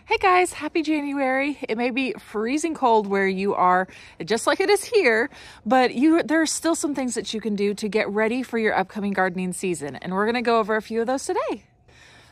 Hey guys, happy January. It may be freezing cold where you are, just like it is here, but there are still some things that you can do to get ready for your upcoming gardening season, and we're going to go over a few of those today.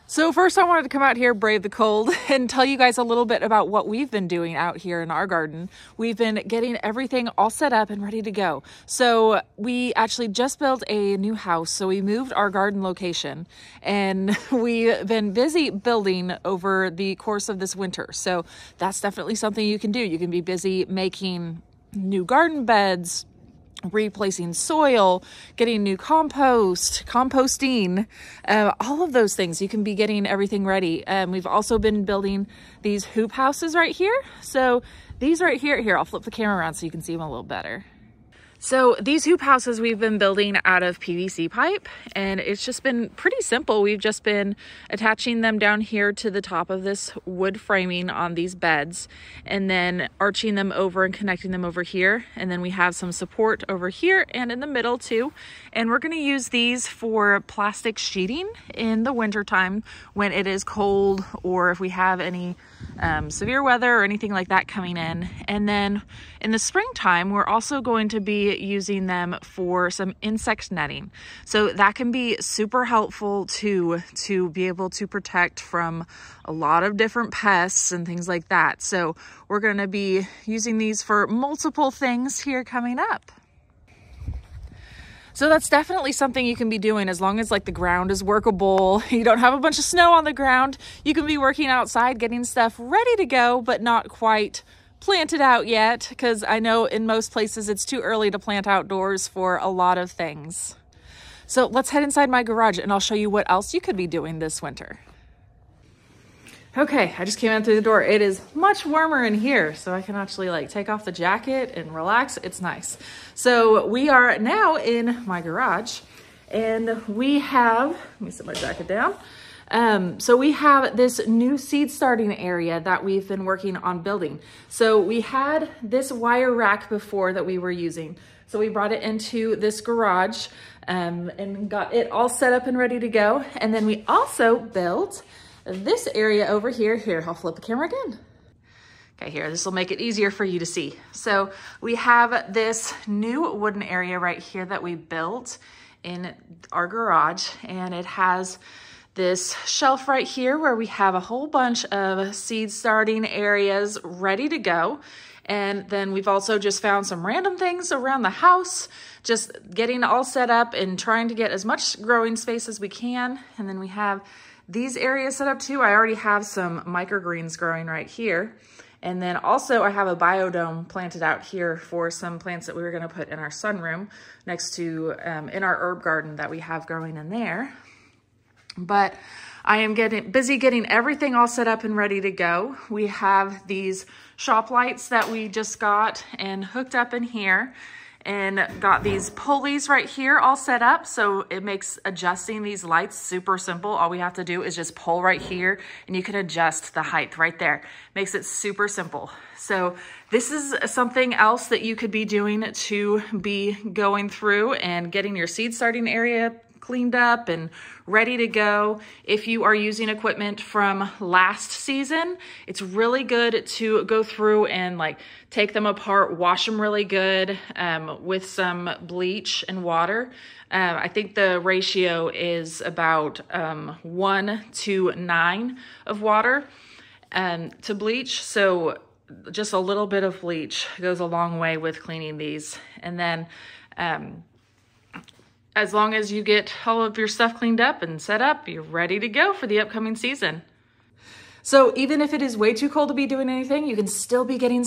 So first I wanted to come out here, brave the cold, and tell you guys a little bit about what we've been doing out here in our garden. We've been getting everything all set up and ready to go. So we actually just built a new house, so we moved our garden location, and we've been busy building over the course of this winter. So that's definitely something you can do. You can be busy making new garden beds, replacing soil, getting new composting, all of those things. You can be getting everything ready. We've also been building these hoop houses right here. So these right here, I'll flip the camera around so you can see them a little better. So these hoop houses we've been building out of PVC pipe, and it's just been pretty simple. We've just been attaching them down here to the top of this wood framing on these beds, and then arching them over and connecting them over here. And then we have some support over here and in the middle too. And we're going to use these for plastic sheeting in the winter time when it is cold, or if we have any severe weather or anything like that coming in. And then in the springtime, we're also going to be using them for some insect netting. So that can be super helpful to be able to protect from a lot of different pests and things like that. So we're going to be using these for multiple things here coming up. So that's definitely something you can be doing as long as like the ground is workable. You don't have a bunch of snow on the ground. You can be working outside, getting stuff ready to go, but not quite planted out yet, because I know in most places it's too early to plant outdoors for a lot of things. So let's head inside my garage and I'll show you what else you could be doing this winter. Okay, I just came in through the door. It is much warmer in here, so I can actually like take off the jacket and relax. It's nice. So we are now in my garage, and we have, let me set my jacket down. So we have this new seed starting area that we've been working on building. So we had this wire rack before that we were using. So we brought it into this garage and got it all set up and ready to go. And then we also built this area over here. Here, I'll flip the camera again. Okay, here, this will make it easier for you to see. So we have this new wooden area right here that we built in our garage, and it has this shelf right here where we have a whole bunch of seed starting areas ready to go. And then we've also just found some random things around the house, just getting all set up and trying to get as much growing space as we can. And then we have these areas set up too. I already have some microgreens growing right here. And then also I have a biodome planted out here for some plants that we were gonna put in our sunroom next to, in our herb garden that we have growing in there. But I am busy getting everything all set up and ready to go. We have these shop lights that we just got and hooked up in here, and got these pulleys right here all set up. So it makes adjusting these lights super simple. All we have to do is just pull right here and you can adjust the height right there. Makes it super simple. So this is something else that you could be doing to be going through and getting your seed starting area cleaned up and ready to go. If you are using equipment from last season, it's really good to go through and like take them apart, wash them really good with some bleach and water. I think the ratio is about 1 to 9 of water to bleach. So just a little bit of bleach goes a long way with cleaning these. And then as long as you get all of your stuff cleaned up and set up, you're ready to go for the upcoming season. So even if it is way too cold to be doing anything, you can still be getting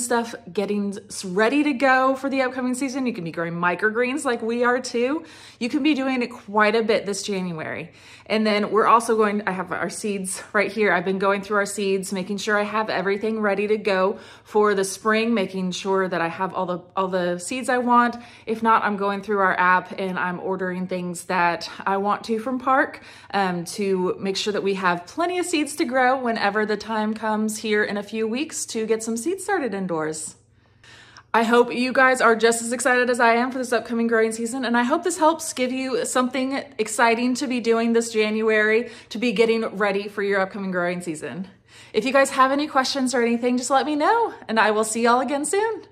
ready to go for the upcoming season. You can be growing microgreens like we are too. You can be doing it quite a bit this January. And then we're also I have our seeds right here. I've been going through our seeds, making sure I have everything ready to go for the spring, making sure that I have all the seeds I want. If not, I'm going through our app and I'm ordering things that I want to from Park to make sure that we have plenty of seeds to grow whenever the time comes here in a few weeks to get some seeds started indoors. I hope you guys are just as excited as I am for this upcoming growing season, and I hope this helps give you something exciting to be doing this January to be getting ready for your upcoming growing season. If you guys have any questions or anything, just let me know, and I will see y'all again soon.